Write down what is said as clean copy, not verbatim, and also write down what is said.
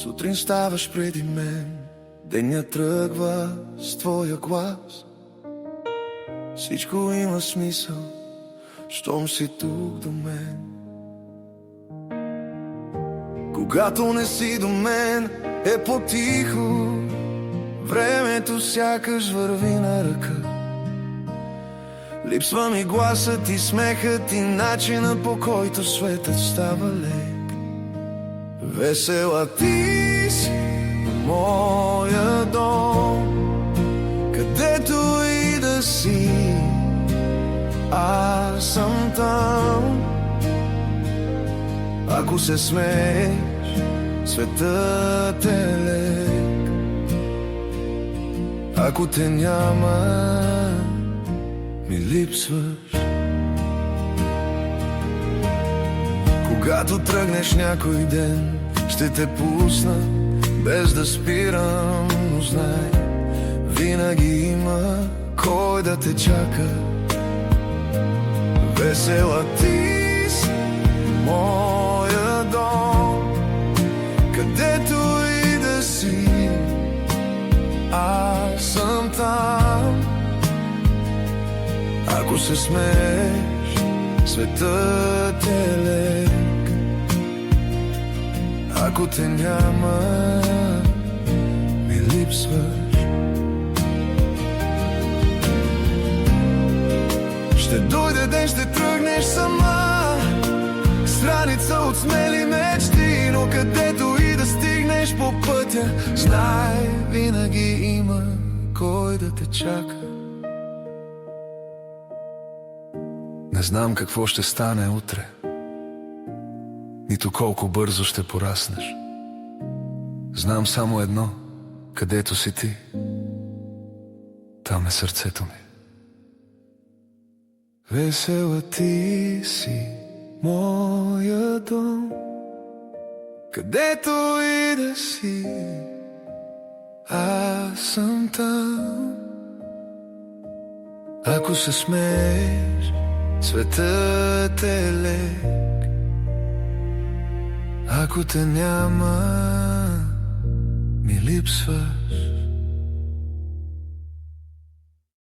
Сутрин ставаш преди мен, денят тръгва с твоя глас. Всичко има смисъл, щом си тук до мен. Когато не си до мен, е по-тихо. Времето сякаш върви на ръка. Липсва ми гласът и смехът и начина, по който светът става лек. Весела ти си моя дом, където и да си, аз съм там. Ако се смееш, светът е лек. Ако те няма, ми липсваш. Когато тръгнеш някой ден, ще те пусна без да спирам, но знай, винаги има кой да те чака. Весела ти си моя дом, където и да си, аз съм там. Ако се смееш, светът е лек. Ако те няма, ми липсваш. Ще дойде ден, ще тръгнеш сама, страница от смели мечти, но където и да стигнеш по пътя, знай, винаги има кой да те чака. Не знам какво ще стане утре, нито колко бързо ще пораснеш. Знам само едно: където си ти, там е сърцето ми. Весела ти си моя дом, където и да си, аз съм там. Ако се смееш, светът е лек. Ако те няма, ми липсваш.